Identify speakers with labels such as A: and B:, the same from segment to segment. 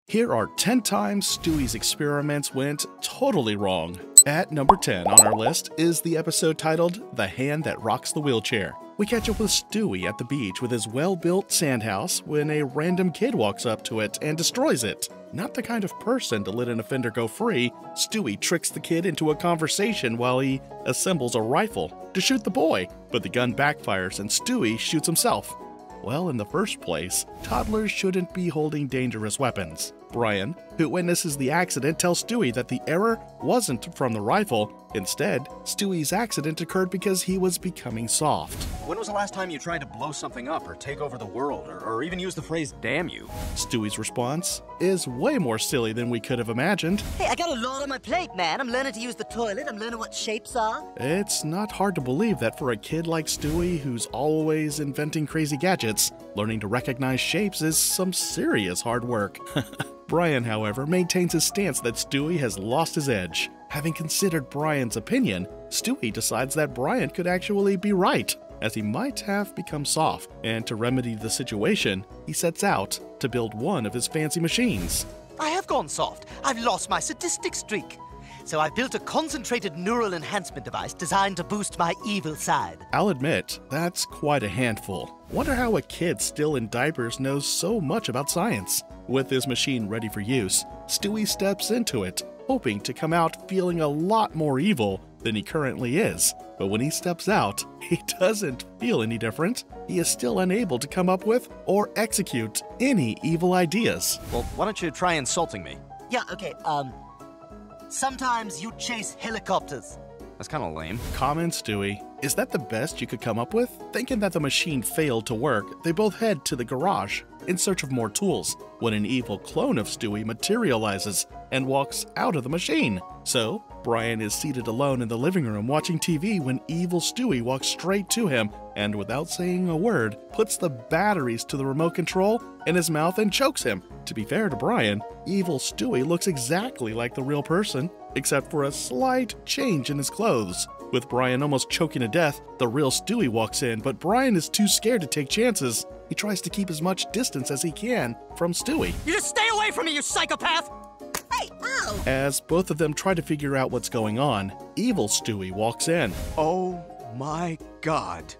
A: Here are 10 times Stewie's experiments went totally wrong. At number 10 on our list is the episode titled The Hand That Rocks the Wheelchair. We catch up with Stewie at the beach with his well-built sand house when a random kid walks up to it and destroys it. Not the kind of person to let an offender go free, Stewie tricks the kid into a conversation while he assembles a rifle to shoot the boy, but the gun backfires and Stewie shoots himself. Well, in the first place, toddlers shouldn't be holding dangerous weapons. Brian, who witnesses the accident, tells Stewie that the error wasn't from the rifle. Instead, Stewie's accident occurred because he was becoming soft.
B: When was the last time you tried to blow something up or take over the world or even use the phrase damn you?
A: Stewie's response is way more silly than we could have imagined.
C: Hey, I got a lot on my plate, man. I'm learning to use the toilet. I'm learning what shapes are.
A: It's not hard to believe that for a kid like Stewie, who's always inventing crazy gadgets, learning to recognize shapes is some serious hard work. Brian, however, maintains his stance that Stewie has lost his edge. Having considered Brian's opinion, Stewie decides that Brian could actually be right, as he might have become soft, and to remedy the situation, he sets out to build one of his fancy machines.
C: I have gone soft. I've lost my sadistic streak. So I built a concentrated neural enhancement device designed to boost my evil side.
A: I'll admit, that's quite a handful. Wonder how a kid still in diapers knows so much about science. With his machine ready for use, Stewie steps into it, hoping to come out feeling a lot more evil than he currently is. But when he steps out, he doesn't feel any different. He is still unable to come up with or execute any evil ideas.
B: Well, why don't you try insulting me?
C: Yeah, okay, sometimes you chase helicopters.
B: That's kind of lame.
A: Comments Stewie. Is that the best you could come up with? Thinking that the machine failed to work, they both head to the garage in search of more tools, when an evil clone of Stewie materializes and walks out of the machine. So, Brian is seated alone in the living room watching TV when evil Stewie walks straight to him and, without saying a word, puts the batteries to the remote control in his mouth and chokes him. To be fair to Brian, evil Stewie looks exactly like the real person, except for a slight change in his clothes. With Brian almost choking to death, the real Stewie walks in, but Brian is too scared to take chances. He tries to keep as much distance as he can from Stewie.
C: You just stay away from me, you psychopath! Hey, ow!
A: As both of them try to figure out what's going on, evil Stewie walks in.
B: Oh my god.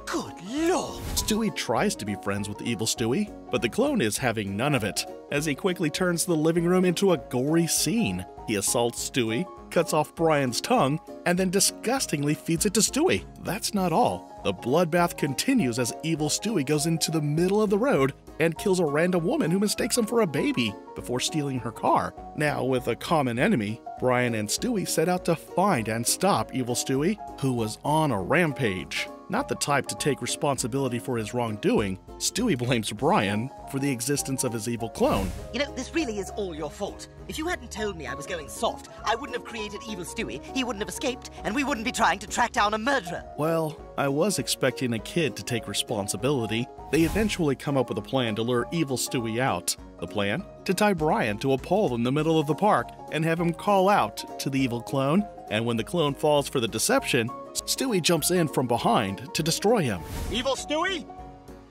C: Good lord!
A: Stewie tries to be friends with evil Stewie, but the clone is having none of it, as he quickly turns the living room into a gory scene. He assaults Stewie, cuts off Brian's tongue, and then disgustingly feeds it to Stewie. That's not all. The bloodbath continues as evil Stewie goes into the middle of the road and kills a random woman who mistakes him for a baby before stealing her car. Now, with a common enemy, Brian and Stewie set out to find and stop evil Stewie, who was on a rampage. Not the type to take responsibility for his wrongdoing, Stewie blames Brian for the existence of his evil clone.
C: You know, this really is all your fault. If you hadn't told me I was going soft, I wouldn't have created evil Stewie, he wouldn't have escaped, and we wouldn't be trying to track down a murderer.
A: Well, I was expecting a kid to take responsibility. They eventually come up with a plan to lure evil Stewie out. The plan? To tie Brian to a pole in the middle of the park and have him call out to the evil clone, and when the clone falls for the deception, Stewie jumps in from behind to destroy him.
B: Evil Stewie?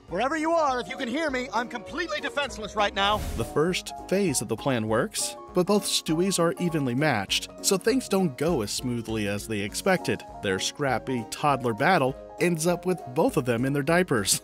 B: Wherever you are, if you can hear me, I'm completely defenseless right now.
A: The first phase of the plan works, but both Stewies are evenly matched, so things don't go as smoothly as they expected. Their scrappy toddler battle ends up with both of them in their diapers.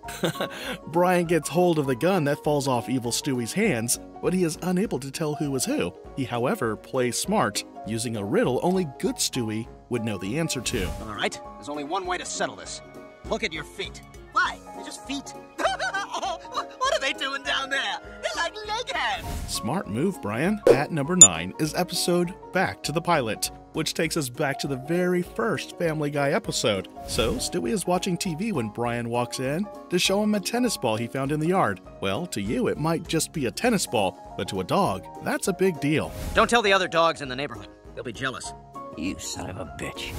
A: Brian gets hold of the gun that falls off evil Stewie's hands, but he is unable to tell who is who. He, however, plays smart, using a riddle only good Stewie would know the answer to.
B: All right, there's only one way to settle this. Look at your feet.
C: Why? They're just feet. What are they doing down there? They're like leg hands!
A: Smart move, Brian. At number 9 is episode Back to the Pilot, which takes us back to the very first Family Guy episode. So, Stewie is watching TV when Brian walks in to show him a tennis ball he found in the yard. Well, to you it might just be a tennis ball, but to a dog, that's a big deal.
B: Don't tell the other dogs in the neighborhood. They'll be jealous.
C: You son of a bitch.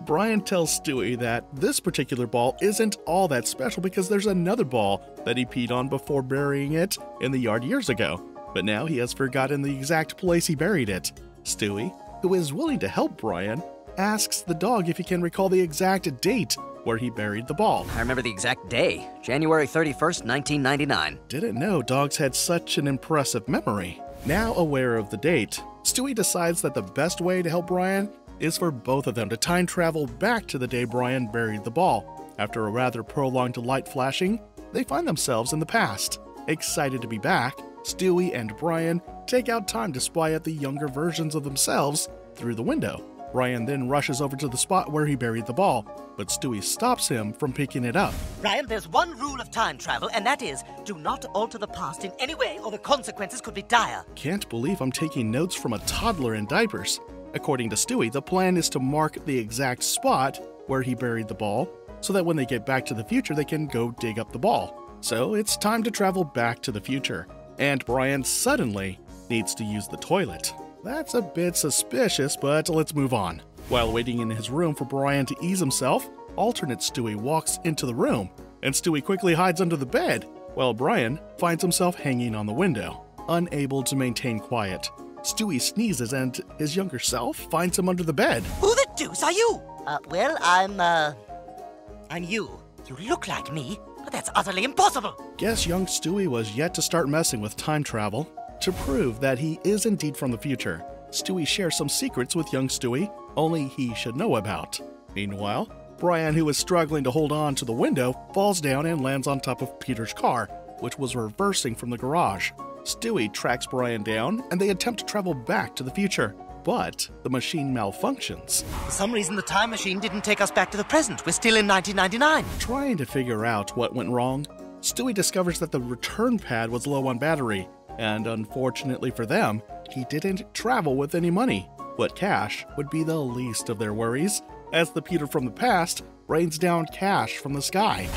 A: Brian tells Stewie that this particular ball isn't all that special because there's another ball that he peed on before burying it in the yard years ago. But now he has forgotten the exact place he buried it. Stewie, who is willing to help Brian, asks the dog if he can recall the exact date where he buried the ball.
D: I remember the exact day, January 31st, 1999.
A: Didn't know dogs had such an impressive memory. Now aware of the date, Stewie decides that the best way to help Brian is for both of them to time travel back to the day Brian buried the ball. After a rather prolonged light flashing, they find themselves in the past. Excited to be back, Stewie and Brian take out time to spy at the younger versions of themselves through the window. Brian then rushes over to the spot where he buried the ball, but Stewie stops him from picking it up.
C: Brian, there's one rule of time travel, and that is, do not alter the past in any way or the consequences could be dire.
A: Can't believe I'm taking notes from a toddler in diapers. According to Stewie, the plan is to mark the exact spot where he buried the ball, so that when they get back to the future, they can go dig up the ball. So it's time to travel back to the future, and Brian suddenly needs to use the toilet. That's a bit suspicious, but let's move on. While waiting in his room for Brian to ease himself, alternate Stewie walks into the room, and Stewie quickly hides under the bed, while Brian finds himself hanging on the window. Unable to maintain quiet, Stewie sneezes and his younger self finds him under the bed.
C: Who the deuce are you? Well, I'm you. You look like me, but that's utterly impossible.
A: Guess young Stewie was yet to start messing with time travel. To prove that he is indeed from the future, Stewie shares some secrets with young Stewie only he should know about. Meanwhile, Brian, who is struggling to hold on to the window, falls down and lands on top of Peter's car, which was reversing from the garage. Stewie tracks Brian down and they attempt to travel back to the future, but the machine malfunctions.
C: For some reason, the time machine didn't take us back to the present. We're still in 1999.
A: Trying to figure out what went wrong, Stewie discovers that the return pad was low on battery, and unfortunately for them, he didn't travel with any money. But cash would be the least of their worries, as the Peter from the past rains down cash from the sky.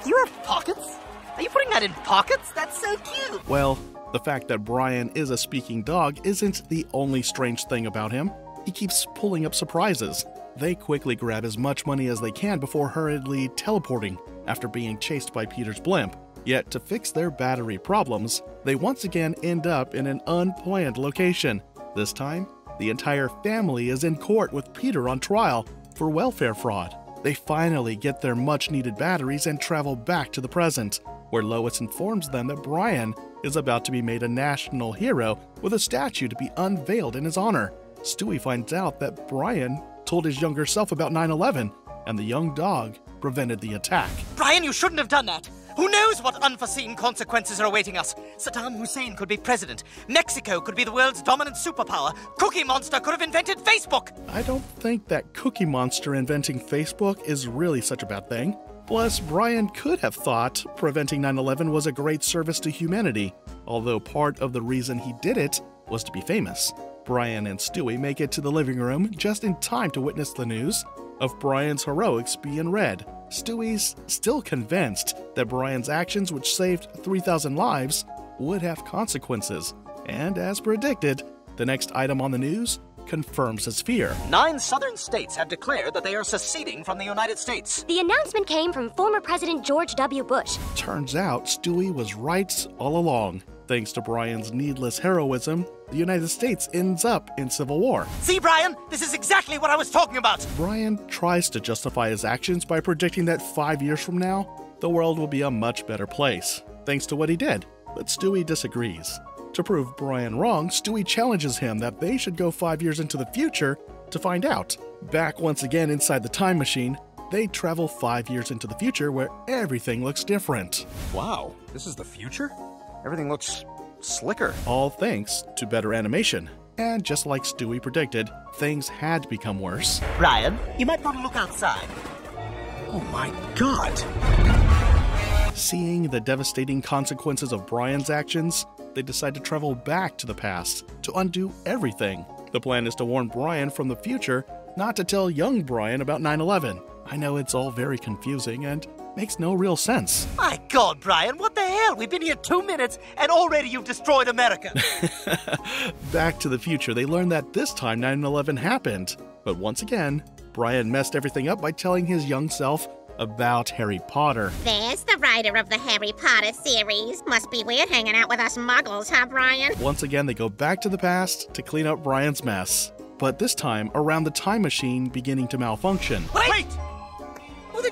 C: You have pockets? Are you putting that in pockets? That's so cute.
A: Well, the fact that Brian is a speaking dog isn't the only strange thing about him. He keeps pulling up surprises. They quickly grab as much money as they can before hurriedly teleporting after being chased by Peter's blimp. Yet to fix their battery problems, they once again end up in an unplanned location. This time, the entire family is in court with Peter on trial for welfare fraud. They finally get their much-needed batteries and travel back to the present, where Lois informs them that Brian is about to be made a national hero with a statue to be unveiled in his honor. Stewie finds out that Brian told his younger self about 9/11, and the young dog prevented the attack.
C: Brian, you shouldn't have done that. Who knows what unforeseen consequences are awaiting us? Saddam Hussein could be president. Mexico could be the world's dominant superpower. Cookie Monster could have invented Facebook.
A: I don't think that Cookie Monster inventing Facebook is really such a bad thing. Plus, Brian could have thought preventing 9/11 was a great service to humanity, although part of the reason he did it was to be famous. Brian and Stewie make it to the living room just in time to witness the news of Brian's heroics being read. Stewie's still convinced that Brian's actions, which saved 3,000 lives, would have consequences. And as predicted, the next item on the news confirms his fear.
D: 9 southern states have declared that they are seceding from the United States.
E: The announcement came from former President George W. Bush.
A: Turns out Stewie was right all along. Thanks to Brian's needless heroism, the United States ends up in civil war.
C: See, Brian? This is exactly what I was talking about.
A: Brian tries to justify his actions by predicting that 5 years from now, the world will be a much better place, thanks to what he did. But Stewie disagrees. To prove Brian wrong, Stewie challenges him that they should go 5 years into the future to find out. Back once again inside the time machine, they travel 5 years into the future where everything looks different.
F: Wow, this is the future? Everything looks slicker.
A: All thanks to better animation. And just like Stewie predicted, things had become worse.
C: Brian, you might want to look outside.
F: Oh my god!
A: Seeing the devastating consequences of Brian's actions, they decide to travel back to the past to undo everything. The plan is to warn Brian from the future not to tell young Brian about 9/11. I know it's all very confusing and makes no real sense.
C: My God, Brian, what the hell? We've been here 2 minutes and already you've destroyed America.
A: Back to the future, they learn that this time 9/11 happened. But once again, Brian messed everything up by telling his young self about Harry Potter.
G: There's the writer of the Harry Potter series. Must be weird hanging out with us muggles, huh, Brian?
A: Once again, they go back to the past to clean up Brian's mess. But this time, around the time machine beginning to malfunction.
C: Wait! Who the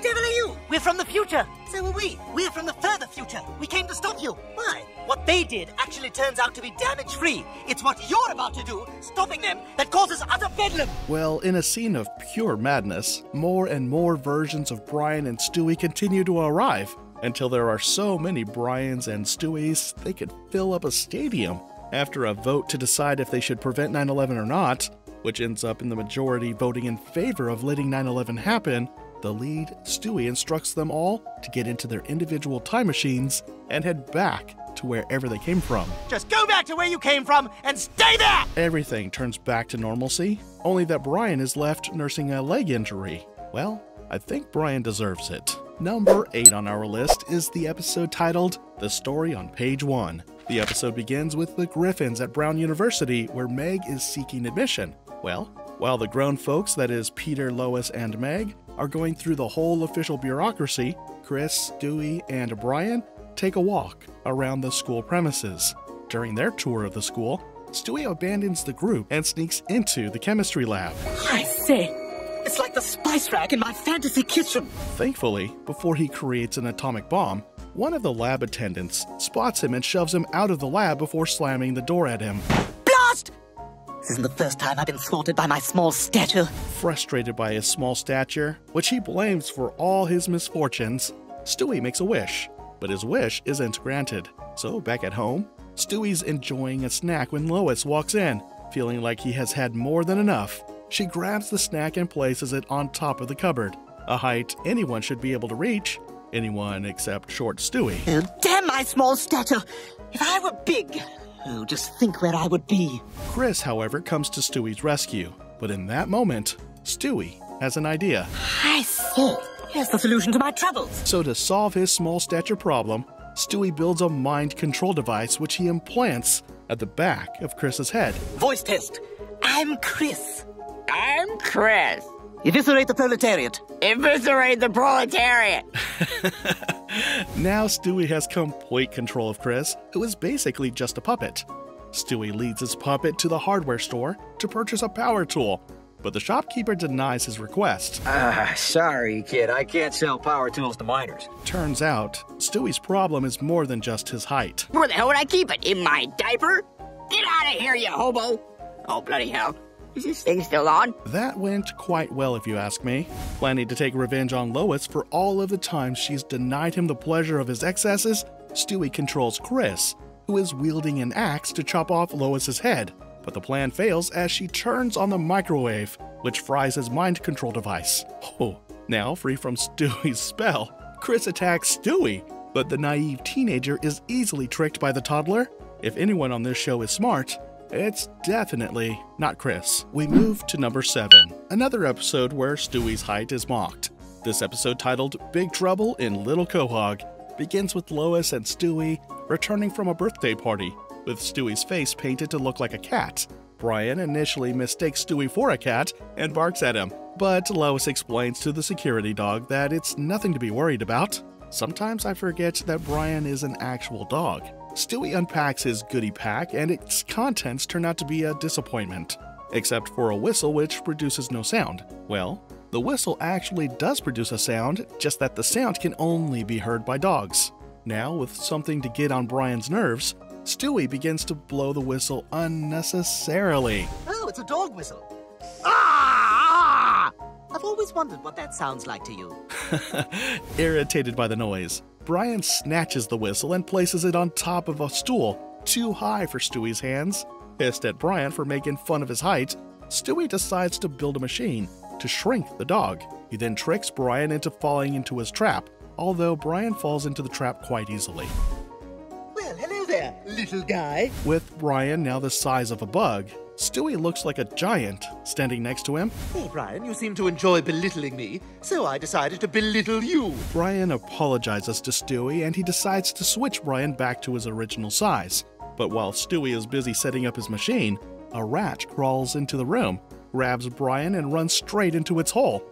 C: We're from the future. So are we. We're from the further future. We came to stop you. Why? What they did actually turns out to be damage-free. It's what you're about to do, stopping them, that causes utter bedlam.
A: Well, in a scene of pure madness, more and more versions of Brian and Stewie continue to arrive, until there are so many Brians and Stewies they could fill up a stadium. After a vote to decide if they should prevent 9/11 or not, which ends up in the majority voting in favor of letting 9/11 happen, the lead, Stewie, instructs them all to get into their individual time machines and head back to wherever they came from.
C: Just go back to where you came from and stay there!
A: Everything turns back to normalcy, only that Brian is left nursing a leg injury. Well, I think Brian deserves it. Number 8 on our list is the episode titled The Story on Page 1. The episode begins with the Griffins at Brown University, where Meg is seeking admission. Well, while the grown folks, that is Peter, Lois, and Meg, are going through the whole official bureaucracy, Chris, Stewie, and Brian take a walk around the school premises. During their tour of the school, Stewie abandons the group and sneaks into the chemistry lab.
C: I say, it's like the spice rack in my fantasy kitchen.
A: Thankfully, before he creates an atomic bomb, one of the lab attendants spots him and shoves him out of the lab before slamming the door at him.
C: Blast! This isn't the first time I've been thwarted by my small stature.
A: Frustrated by his small stature, which he blames for all his misfortunes, Stewie makes a wish, but his wish isn't granted. So back at home, Stewie's enjoying a snack when Lois walks in, feeling like he has had more than enough. She grabs the snack and places it on top of the cupboard, a height anyone should be able to reach, anyone except short Stewie.
C: Oh, damn my small stature! If I were big, oh, just think where I would be.
A: Chris, however, comes to Stewie's rescue, but in that moment, Stewie has an idea.
C: I see. Here's the solution to my troubles.
A: So to solve his small stature problem, Stewie builds a mind control device which he implants at the back of Chris's head.
C: Voice test. I'm Chris.
H: I'm Chris.
C: Eviscerate the proletariat.
H: Eviscerate the proletariat.
A: Now Stewie has complete control of Chris, who is basically just a puppet. Stewie leads his puppet to the hardware store to purchase a power tool, but the shopkeeper denies his request.
D: Sorry, kid. I can't sell power tools to minors.
A: Turns out, Stewie's problem is more than just his height.
H: Where the hell would I keep it? In my diaper? Get out of here, you hobo! Oh, bloody hell. Is this thing still on?
A: That went quite well, if you ask me. Planning to take revenge on Lois for all of the times she's denied him the pleasure of his excesses, Stewie controls Chris, who is wielding an axe to chop off Lois's head. But the plan fails as she turns on the microwave, which fries his mind control device. Oh, now free from Stewie's spell, Chris attacks Stewie, but the naive teenager is easily tricked by the toddler. If anyone on this show is smart, it's definitely not Chris. We move to number 7, another episode where Stewie's height is mocked. This episode, titled Big Trouble in Little Quahog, begins with Lois and Stewie returning from a birthday party, with Stewie's face painted to look like a cat. Brian initially mistakes Stewie for a cat and barks at him, but Lois explains to the security dog that it's nothing to be worried about. Sometimes I forget that Brian is an actual dog. Stewie unpacks his goodie pack, and its contents turn out to be a disappointment, except for a whistle which produces no sound. Well, the whistle actually does produce a sound, just that the sound can only be heard by dogs. Now, with something to get on Brian's nerves, Stewie begins to blow the whistle unnecessarily.
C: Oh, it's a dog whistle. Ah! I've always wondered what that sounds like to you.
A: Irritated by the noise, Brian snatches the whistle and places it on top of a stool, too high for Stewie's hands. Pissed at Brian for making fun of his height, Stewie decides to build a machine to shrink the dog. He then tricks Brian into falling into his trap, although Brian falls into the trap quite easily.
B: Well, hello there, little guy.
A: With Brian now the size of a bug, Stewie looks like a giant standing next to him.
B: Hey, Brian, you seem to enjoy belittling me, so I decided to belittle you.
A: Brian apologizes to Stewie and he decides to switch Brian back to his original size. But while Stewie is busy setting up his machine, a rat crawls into the room, grabs Brian, and runs straight into its hole.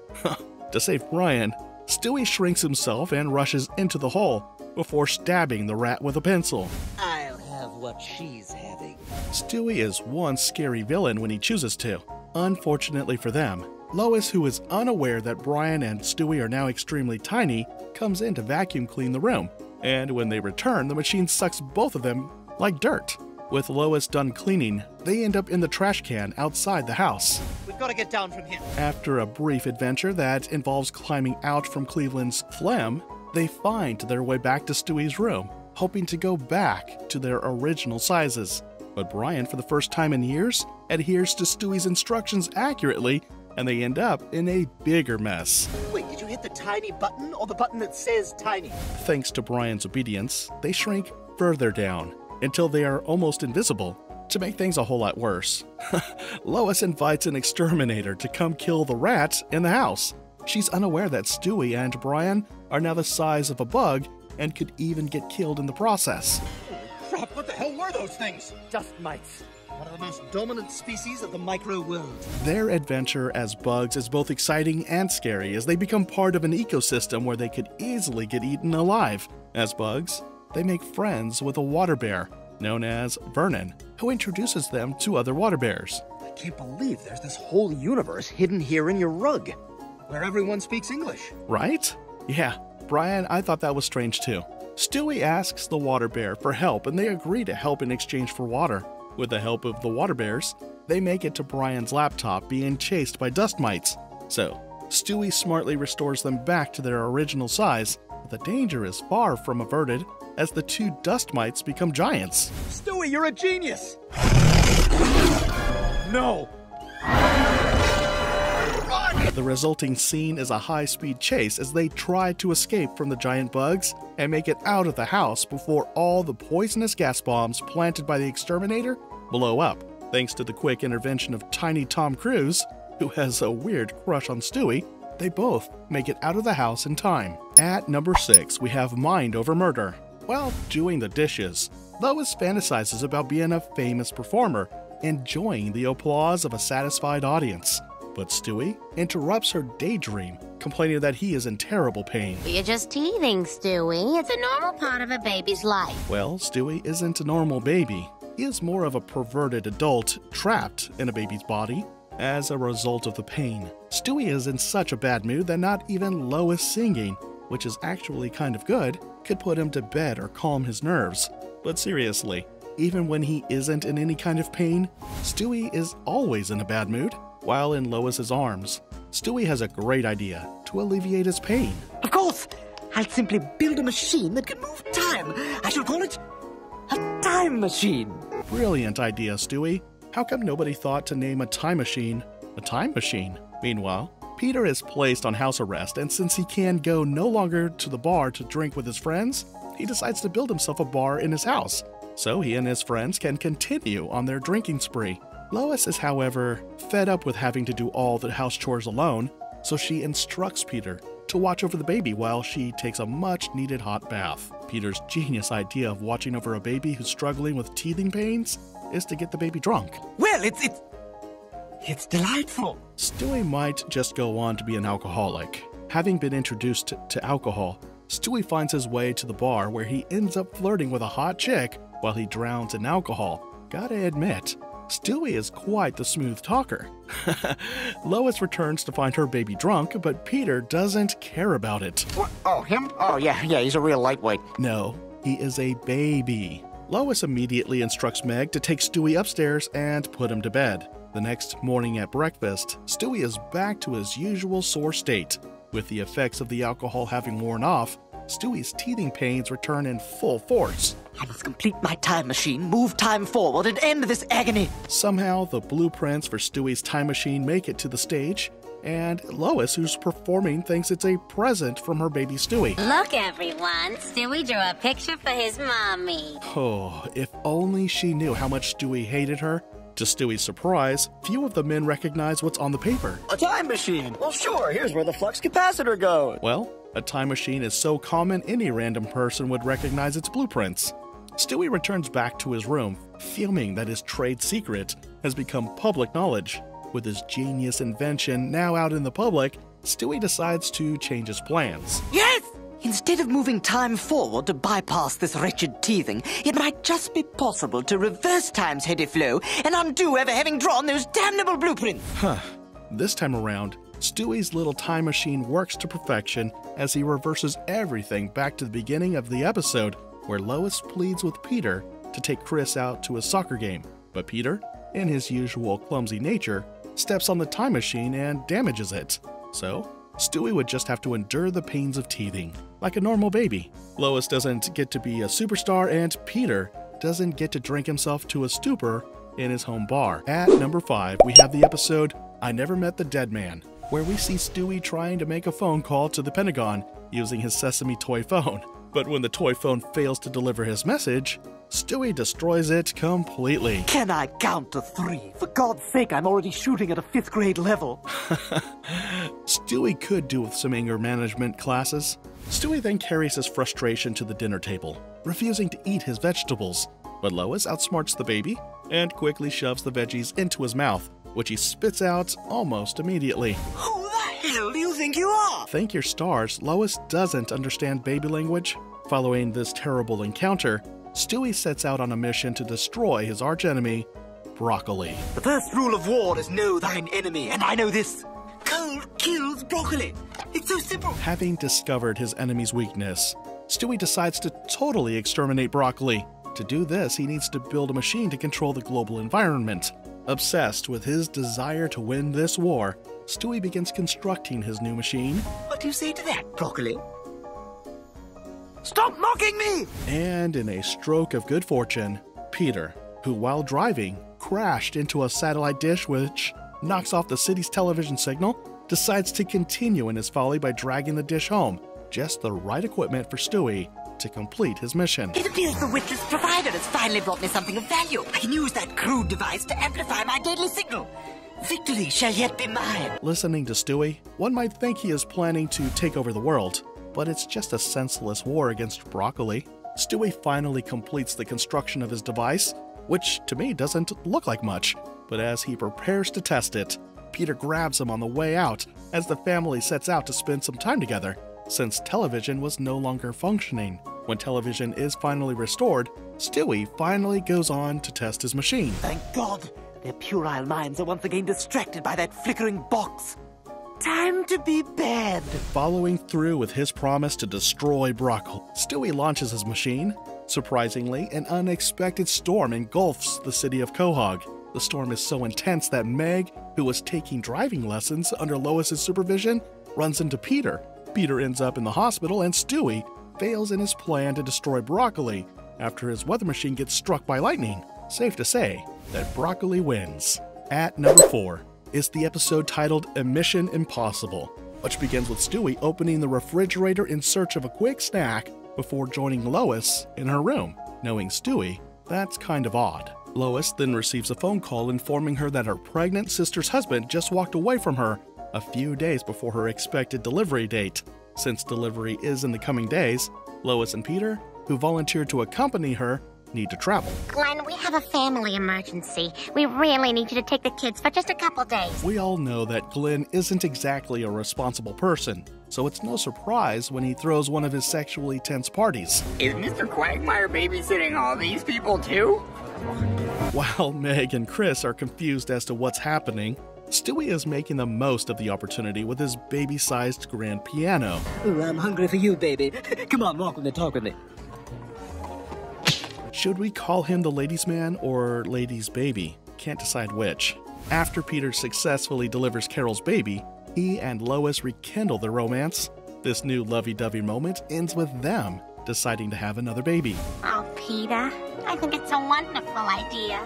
A: To save Brian, Stewie shrinks himself and rushes into the hole before stabbing the rat with a pencil.
C: I'll have what she's having.
A: Stewie is one scary villain when he chooses to. Unfortunately for them, Lois, who is unaware that Brian and Stewie are now extremely tiny, comes in to vacuum clean the room. And when they return, the machine sucks both of them like dirt. With Lois done cleaning, they end up in the trash can outside the house.
C: We've got to get down from here.
A: After a brief adventure that involves climbing out from Cleveland's phlegm, they find their way back to Stewie's room, hoping to go back to their original sizes. But Brian, for the first time in years, adheres to Stewie's instructions accurately, and they end up in a bigger mess.
B: Wait, did you hit the tiny button or the button that says tiny?
A: Thanks to Brian's obedience, they shrink further down until they are almost invisible. To make things a whole lot worse, Lois invites an exterminator to come kill the rat in the house. She's unaware that Stewie and Brian are now the size of a bug and could even get killed in the process.
B: Crap, what the hell were those things?
C: Dust mites.
B: One of the most dominant species of the micro world.
A: Their adventure as bugs is both exciting and scary as they become part of an ecosystem where they could easily get eaten alive. As bugs, they make friends with a water bear known as Vernon, who introduces them to other water bears.
B: I can't believe there's this whole universe hidden here in your rug, where everyone speaks English.
A: Right? Yeah, Brian, I thought that was strange too. Stewie asks the water bear for help and they agree to help in exchange for water. With the help of the water bears, they make it to Brian's laptop being chased by dust mites. So, Stewie smartly restores them back to their original size, but the danger is far from averted as the two dust mites become giants.
B: Stewie, you're a genius! No!
A: The resulting scene is a high-speed chase as they try to escape from the giant bugs and make it out of the house before all the poisonous gas bombs planted by the exterminator blow up. Thanks to the quick intervention of tiny Tom Cruise, who has a weird crush on Stewie, they both make it out of the house in time. At number 6, we have Mind Over Murder. While doing the dishes, Lois fantasizes about being a famous performer, enjoying the applause of a satisfied audience. But Stewie interrupts her daydream, complaining that he is in terrible pain.
I: You're just teething, Stewie. It's a normal part of a baby's life.
A: Well, Stewie isn't a normal baby. He is more of a perverted adult trapped in a baby's body as a result of the pain. Stewie is in such a bad mood that not even Lois singing, which is actually kind of good, could put him to bed or calm his nerves. But seriously, even when he isn't in any kind of pain, Stewie is always in a bad mood. While in Lois's arms, Stewie has a great idea to alleviate his pain.
C: Of course! I'll simply build a machine that can move time. I shall call it a time machine.
A: Brilliant idea, Stewie. How come nobody thought to name a time machine a time machine? Meanwhile, Peter is placed on house arrest, and since he can go no longer to the bar to drink with his friends, he decides to build himself a bar in his house, so he and his friends can continue on their drinking spree. Lois is, however, fed up with having to do all the house chores alone, so she instructs Peter to watch over the baby while she takes a much-needed hot bath. Peter's genius idea of watching over a baby who's struggling with teething pains is to get the baby drunk.
C: Well, it's delightful.
A: Stewie might just go on to be an alcoholic. Having been introduced to alcohol, Stewie finds his way to the bar where he ends up flirting with a hot chick while he drowns in alcohol. Gotta admit, Stewie is quite the smooth talker. Lois returns to find her baby drunk, but Peter doesn't care about it.
H: What? Oh, him? Oh, yeah, he's a real lightweight.
A: No, he is a baby. Lois immediately instructs Meg to take Stewie upstairs and put him to bed. The next morning at breakfast, Stewie is back to his usual sore state. With the effects of the alcohol having worn off, Stewie's teething pains return in full force.
C: I must complete my time machine, move time forward, and end this agony.
A: Somehow, the blueprints for Stewie's time machine make it to the stage, and Lois, who's performing, thinks it's a present from her baby Stewie.
I: Look, everyone. Stewie drew a picture for his mommy.
A: Oh, if only she knew how much Stewie hated her. To Stewie's surprise, few of the men recognize what's on the paper.
B: A time machine! Well, sure, here's where the flux capacitor goes.
A: Well, a time machine is so common any random person would recognize its blueprints. Stewie returns back to his room, fuming that his trade secret has become public knowledge. With his genius invention now out in the public, Stewie decides to change his plans.
C: Yes! Instead of moving time forward to bypass this wretched teething, it might just be possible to reverse time's heady flow and undo ever having drawn those damnable blueprints.
A: Huh. This time around, Stewie's little time machine works to perfection as he reverses everything back to the beginning of the episode, where Lois pleads with Peter to take Chris out to a soccer game. But Peter, in his usual clumsy nature, steps on the time machine and damages it. So, Stewie would just have to endure the pains of teething, like a normal baby. Lois doesn't get to be a superstar, and Peter doesn't get to drink himself to a stupor in his home bar. At number 5, we have the episode I Never Met the Dead Man, where we see Stewie trying to make a phone call to the Pentagon using his Sesame toy phone. But when the toy phone fails to deliver his message, Stewie destroys it completely.
D: Can I count to 3? For God's sake, I'm already shooting at a 5th grade level.
A: Stewie could do with some anger management classes. Stewie then carries his frustration to the dinner table, refusing to eat his vegetables. But Lois outsmarts the baby and quickly shoves the veggies into his mouth, which he spits out almost immediately.
D: Who the hell do you think you are?
A: Thank your stars, Lois doesn't understand baby language. Following this terrible encounter, Stewie sets out on a mission to destroy his archenemy, broccoli.
D: The first rule of war is know thine enemy, and I know this. Cold kills broccoli. It's so simple.
A: Having discovered his enemy's weakness, Stewie decides to totally exterminate broccoli. To do this, he needs to build a machine to control the global environment. Obsessed with his desire to win this war, Stewie begins constructing his new machine.
D: What do you say to that, broccoli? Stop mocking me!
A: And in a stroke of good fortune, Peter, who while driving crashed into a satellite dish which knocks off the city's television signal, decides to continue in his folly by dragging the dish home, just the right equipment for Stewie to complete his mission.
D: It appears the witless provider has finally brought me something of value. I can use that crude device to amplify my deadly signal. Victory shall yet be mine.
A: Listening to Stewie, one might think he is planning to take over the world, but it's just a senseless war against broccoli. Stewie finally completes the construction of his device, which to me doesn't look like much, but as he prepares to test it, Peter grabs him on the way out as the family sets out to spend some time together, since television was no longer functioning. When television is finally restored, Stewie finally goes on to test his machine.
D: Thank God, their puerile minds are once again distracted by that flickering box. Time to be bad.
A: Following through with his promise to destroy broccoli, Stewie launches his machine. Surprisingly, an unexpected storm engulfs the city of Quahog. The storm is so intense that Meg, who was taking driving lessons under Lois's supervision, runs into Peter. Peter ends up in the hospital, and Stewie fails in his plan to destroy broccoli after his weather machine gets struck by lightning. Safe to say that broccoli wins. At number 4 is the episode titled A Mission Impossible, which begins with Stewie opening the refrigerator in search of a quick snack before joining Lois in her room. Knowing Stewie, that's kind of odd. Lois then receives a phone call informing her that her pregnant sister's husband just walked away from her a few days before her expected delivery date. Since delivery is in the coming days, Lois and Peter, who volunteered to accompany her, need to travel.
I: Glenn, we have a family emergency. We really need you to take the kids for just a couple days.
A: We all know that Glenn isn't exactly a responsible person, so it's no surprise when he throws one of his sexually tense parties.
H: Is Mr. Quagmire babysitting all these people too?
A: While Meg and Chris are confused as to what's happening, Stewie is making the most of the opportunity with his baby-sized grand piano.
D: Ooh, I'm hungry for you, baby. Come on, walk with me, talk with me.
A: Should we call him the ladies' man or ladies' baby? Can't decide which. After Peter successfully delivers Carol's baby, he and Lois rekindle their romance. This new lovey-dovey moment ends with them deciding to have another baby.
I: Oh, Peter, I think it's a wonderful idea.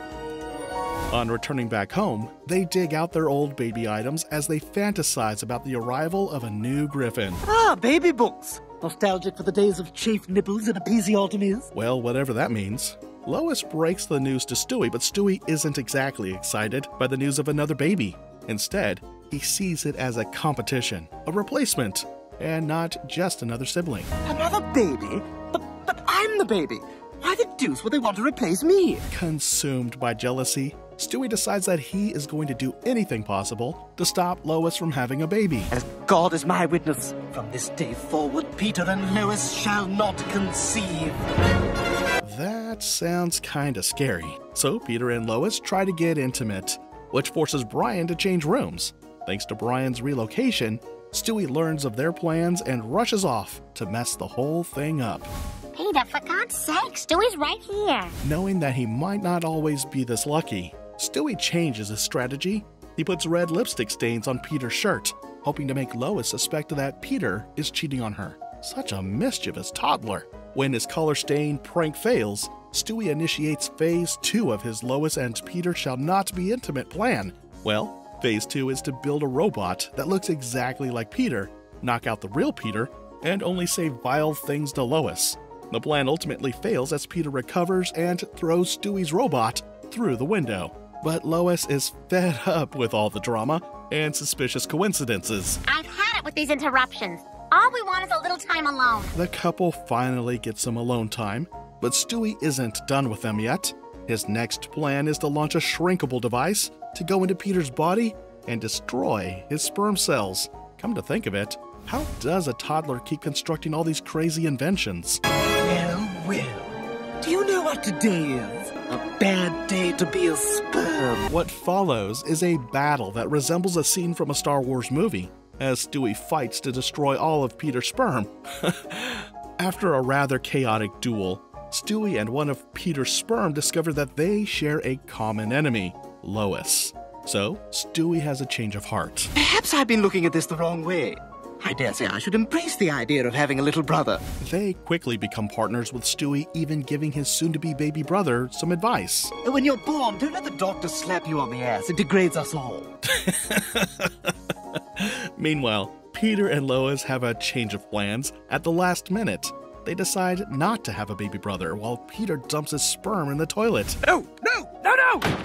A: On returning back home, they dig out their old baby items as they fantasize about the arrival of a new Griffin.
D: Ah, baby books. Nostalgic for the days of chafed nipples and episiotomies.
A: Well, whatever that means. Lois breaks the news to Stewie, but Stewie isn't exactly excited by the news of another baby. Instead, he sees it as a competition, a replacement, and not just another sibling.
D: Another baby? But I'm the baby. Why the deuce would they want to replace me?
A: Consumed by jealousy, Stewie decides that he is going to do anything possible to stop Lois from having a baby.
D: As God is my witness, from this day forward, Peter and Lois shall not conceive.
A: That sounds kinda scary. So Peter and Lois try to get intimate, which forces Brian to change rooms. Thanks to Brian's relocation, Stewie learns of their plans and rushes off to mess the whole thing up.
I: Peter, for God's sake, Stewie's right here.
A: Knowing that he might not always be this lucky, Stewie changes his strategy. He puts red lipstick stains on Peter's shirt, hoping to make Lois suspect that Peter is cheating on her. Such a mischievous toddler. When his color-stained prank fails, Stewie initiates Phase 2 of his Lois and Peter shall not be intimate plan. Well, Phase 2 is to build a robot that looks exactly like Peter, knock out the real Peter, and only say vile things to Lois. The plan ultimately fails as Peter recovers and throws Stewie's robot through the window. But Lois is fed up with all the drama and suspicious coincidences.
I: I've had it with these interruptions. All we want is a little time alone.
A: The couple finally gets some alone time, but Stewie isn't done with them yet. His next plan is to launch a shrinkable device to go into Peter's body and destroy his sperm cells. Come to think of it, how does a toddler keep constructing all these crazy inventions?
J: Well, do you know what today is? A bad day to be a sperm.
A: What follows is a battle that resembles a scene from a Star Wars movie, as Stewie fights to destroy all of Peter's sperm. After a rather chaotic duel, Stewie and one of Peter's sperm discover that they share a common enemy, Lois. So, Stewie has a change of heart.
J: Perhaps I've been looking at this the wrong way. I dare say I should embrace the idea of having a little brother.
A: They quickly become partners with Stewie, even giving his soon-to-be baby brother some advice.
J: When you're born, don't let the doctor slap you on the ass. It degrades us all.
A: Meanwhile, Peter and Lois have a change of plans at the last minute. They decide not to have a baby brother while Peter dumps his sperm in the toilet.
C: No!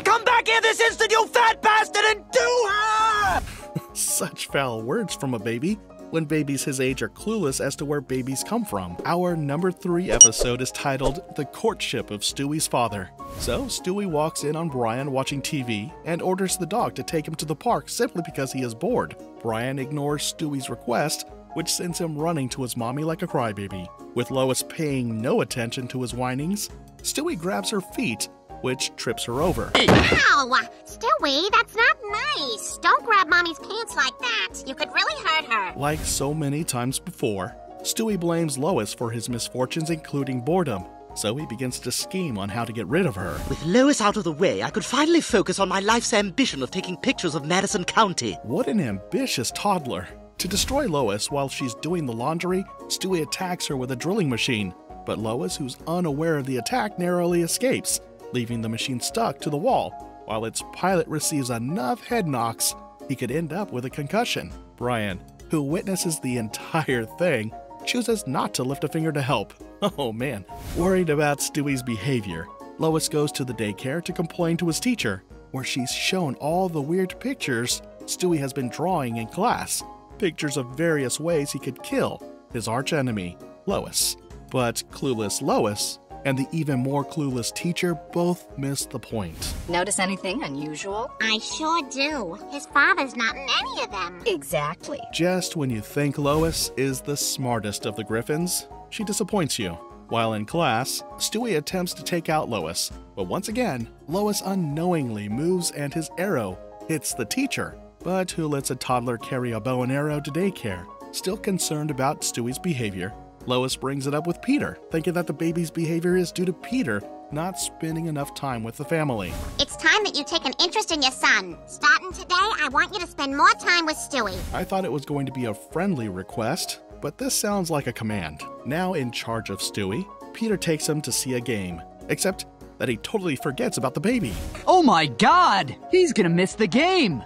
C: Come back here this instant, you fat bastard, and do her!
A: Such foul words from a baby, when babies his age are clueless as to where babies come from. Our number 3 episode is titled The Courtship of Stewie's Father. So Stewie walks in on Brian watching TV and orders the dog to take him to the park simply because he is bored. Brian ignores Stewie's request, which sends him running to his mommy like a crybaby. With Lois paying no attention to his whinings, Stewie grabs her feet, which trips her over.
I: Ow! Stewie, that's not nice. Don't grab Mommy's pants like that. You could really hurt her.
A: Like so many times before, Stewie blames Lois for his misfortunes, including boredom. So he begins to scheme on how to get rid of her.
J: With Lois out of the way, I could finally focus on my life's ambition of taking pictures of Madison County.
A: What an ambitious toddler. To destroy Lois while she's doing the laundry, Stewie attacks her with a drilling machine. But Lois, who's unaware of the attack, narrowly escapes, leaving the machine stuck to the wall. While its pilot receives enough head knocks, he could end up with a concussion. Brian, who witnesses the entire thing, chooses not to lift a finger to help. Oh man. Worried about Stewie's behavior, Lois goes to the daycare to complain to his teacher, where she's shown all the weird pictures Stewie has been drawing in class. Pictures of various ways he could kill his archenemy, Lois. But clueless Lois and the even more clueless teacher both missed the point.
K: Notice anything unusual?
I: I sure do. His father's not in any of them.
K: Exactly.
A: Just when you think Lois is the smartest of the Griffins, she disappoints you. While in class, Stewie attempts to take out Lois, but once again, Lois unknowingly moves and his arrow hits the teacher. But who lets a toddler carry a bow and arrow to daycare? Still concerned about Stewie's behavior, Lois brings it up with Peter, thinking that the baby's behavior is due to Peter not spending enough time with the family.
I: It's time that you take an interest in your son. Starting today, I want you to spend more time with Stewie.
A: I thought it was going to be a friendly request, but this sounds like a command. Now in charge of Stewie, Peter takes him to see a game, except that he totally forgets about the baby.
L: Oh my God! He's gonna miss the game!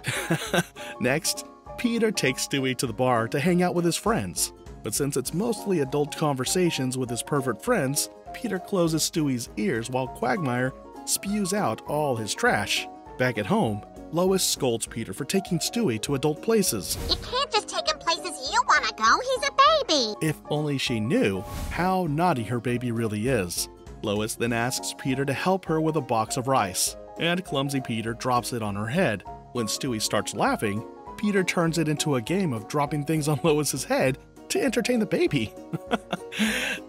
A: Next, Peter takes Stewie to the bar to hang out with his friends. But since it's mostly adult conversations with his pervert friends, Peter closes Stewie's ears while Quagmire spews out all his trash. Back at home, Lois scolds Peter for taking Stewie to adult places.
I: You can't just take him places you want to go. He's a baby.
A: If only she knew how naughty her baby really is. Lois then asks Peter to help her with a box of rice, and clumsy Peter drops it on her head. When Stewie starts laughing, Peter turns it into a game of dropping things on Lois's head to entertain the baby.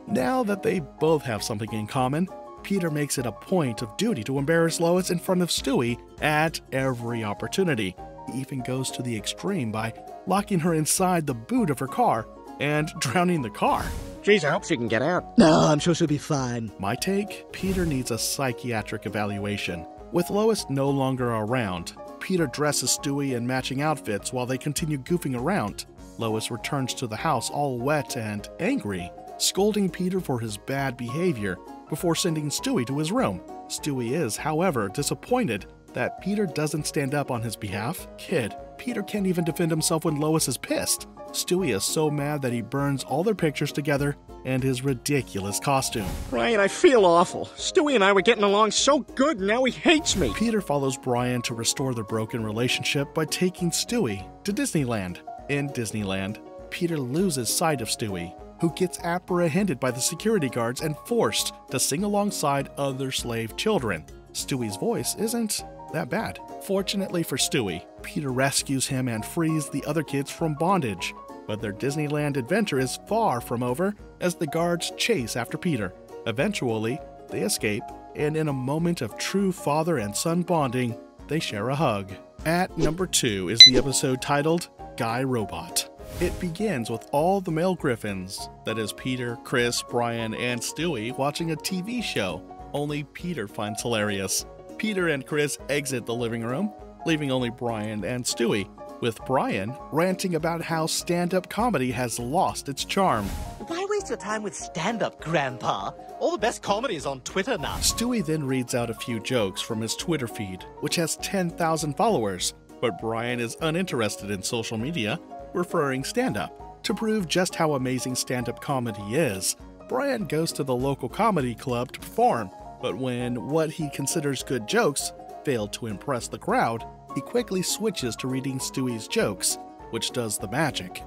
A: Now that they both have something in common, Peter makes it a point of duty to embarrass Lois in front of Stewie at every opportunity, He even goes to the extreme by locking her inside the boot of her car and drowning the car.
B: Jeez, I hope she can get out.
J: No, I'm sure she'll be fine.
A: My take, Peter needs a psychiatric evaluation. With Lois no longer around, Peter dresses Stewie in matching outfits while they continue goofing around. Lois returns to the house all wet and angry, scolding Peter for his bad behavior before sending Stewie to his room. Stewie is, however, disappointed that Peter doesn't stand up on his behalf. Kid, Peter can't even defend himself when Lois is pissed. Stewie is so mad that he burns all their pictures together and his ridiculous costume.
B: Brian, I feel awful. Stewie and I were getting along so good, and now he hates me.
A: Peter follows Brian to restore their broken relationship by taking Stewie to Disneyland. In Disneyland, Peter loses sight of Stewie, who gets apprehended by the security guards and forced to sing alongside other slave children. Stewie's voice isn't that bad. Fortunately for Stewie, Peter rescues him and frees the other kids from bondage. But their Disneyland adventure is far from over as the guards chase after Peter. Eventually, they escape, and in a moment of true father and son bonding, they share a hug. At number 2 is the episode titled Guy Robot. It begins with all the male Griffins, that is Peter, Chris, Brian, and Stewie, watching a TV show only Peter finds hilarious. Peter and Chris exit the living room, leaving only Brian and Stewie, with Brian ranting about how stand-up comedy has lost its charm.
C: Why waste your time with stand-up, Grandpa? All the best comedy is on Twitter now.
A: Stewie then reads out a few jokes from his Twitter feed, which has 10,000 followers, but Brian is uninterested in social media, preferring stand-up. To prove just how amazing stand-up comedy is, Brian goes to the local comedy club to perform, but when what he considers good jokes fail to impress the crowd, he quickly switches to reading Stewie's jokes, which does the magic.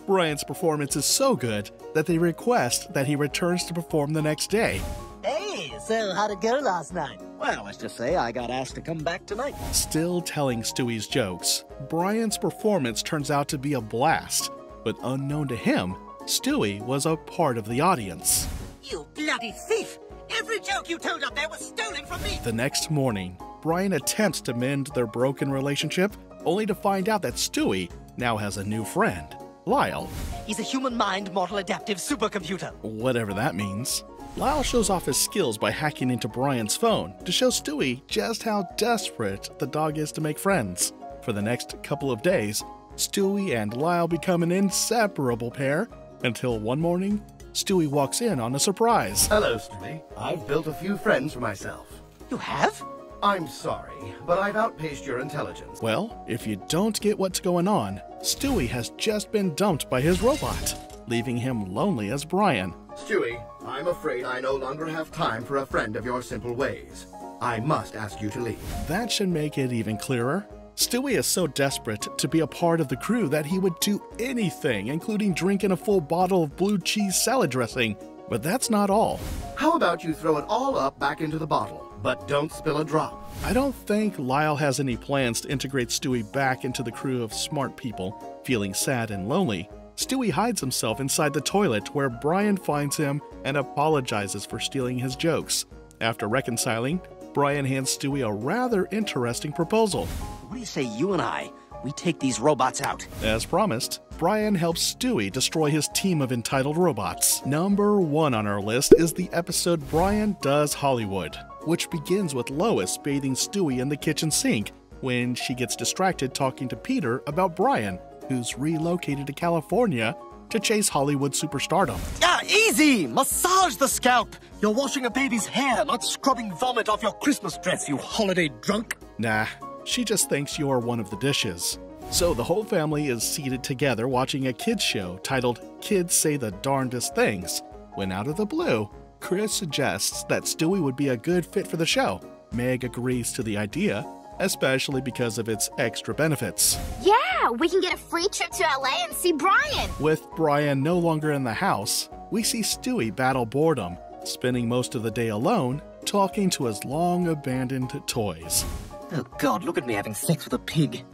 A: Brian's performance is so good that they request that he returns to perform the next day.
J: Hey, so how'd it go last night? Well, let's just say I got asked to come back tonight.
A: Still telling Stewie's jokes, Brian's performance turns out to be a blast, but unknown to him, Stewie was a part of the audience.
D: You bloody thief! Every joke you told up there was stolen from me!
A: The next morning, Brian attempts to mend their broken relationship, only to find out that Stewie now has a new friend, Lyle.
C: He's a human mind model adaptive supercomputer.
A: Whatever that means. Lyle shows off his skills by hacking into Brian's phone to show Stewie just how desperate the dog is to make friends. For the next couple of days, Stewie and Lyle become an inseparable pair, until one morning, Stewie walks in on a surprise.
M: Hello, Stewie. I've built a few friends for myself.
C: You have?
M: I'm sorry, but I've outpaced your intelligence.
A: Well, if you don't get what's going on, Stewie has just been dumped by his robot, leaving him lonely as Brian.
M: Stewie, I'm afraid I no longer have time for a friend of your simple ways. I must ask you to leave.
A: That should make it even clearer. Stewie is so desperate to be a part of the crew that he would do anything, including drinking a full bottle of blue cheese salad dressing. But that's not all.
M: How about you throw it all up back into the bottle, but don't spill a drop?
A: I don't think Lyle has any plans to integrate Stewie back into the crew of smart people. Feeling sad and lonely, Stewie hides himself inside the toilet where Brian finds him and apologizes for stealing his jokes. After reconciling, Brian hands Stewie a rather interesting proposal.
C: What do you say you and we take these robots out?
A: As promised, Brian helps Stewie destroy his team of entitled robots. Number 1 on our list is the episode Brian Does Hollywood, which begins with Lois bathing Stewie in the kitchen sink when she gets distracted talking to Peter about Brian, who's relocated to California to chase Hollywood superstardom.
C: Ah, easy! Massage the scalp! You're washing a baby's hair, not scrubbing vomit off your Christmas dress, you holiday drunk!
A: Nah, she just thinks you're one of the dishes. So the whole family is seated together watching a kids show titled Kids Say the Darndest Things, when out of the blue, Chris suggests that Stewie would be a good fit for the show. Meg agrees to the idea, especially because of its extra benefits.
I: Yeah, we can get a free trip to LA and see Brian.
A: With Brian no longer in the house, we see Stewie battle boredom, spending most of the day alone, talking to his long-abandoned toys.
C: Oh God, look at me having sex with a pig.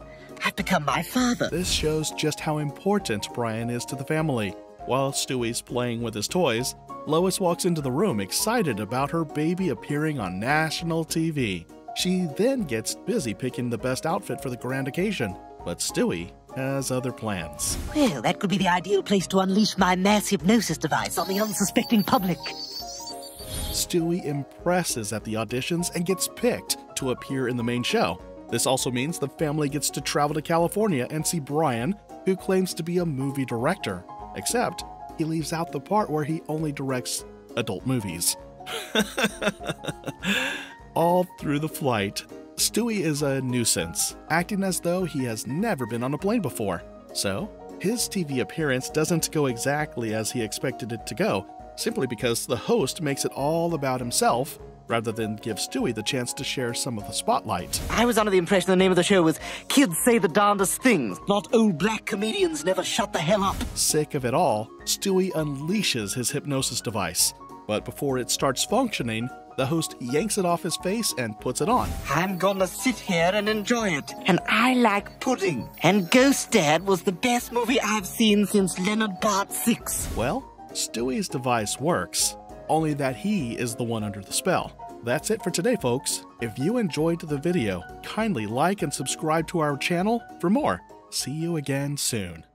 C: I've become my father.
A: This shows just how important Brian is to the family. While Stewie's playing with his toys, Lois walks into the room excited about her baby appearing on national TV. She then gets busy picking the best outfit for the grand occasion, but Stewie has other plans.
J: Well, that could be the ideal place to unleash my mass hypnosis device on the unsuspecting public.
A: Stewie impresses at the auditions and gets picked to appear in the main show. This also means the family gets to travel to California and see Brian, who claims to be a movie director, except he leaves out the part where he only directs adult movies. All through the flight, Stewie is a nuisance, acting as though he has never been on a plane before. So, his TV appearance doesn't go exactly as he expected it to go, simply because the host makes it all about himself, rather than give Stewie the chance to share some of the spotlight.
J: I was under the impression the name of the show was Kids Say the Darndest Things, not Old Black Comedians Never Shut the Hell Up.
A: Sick of it all, Stewie unleashes his hypnosis device. But before it starts functioning, the host yanks it off his face and puts it on.
J: I'm gonna sit here and enjoy it. And I like pudding. And Ghost Dad was the best movie I've seen since Leonard Part 6.
A: Well, Stewie's device works, only that he is the one under the spell. That's it for today, folks. If you enjoyed the video, kindly like and subscribe to our channel for more. See you again soon.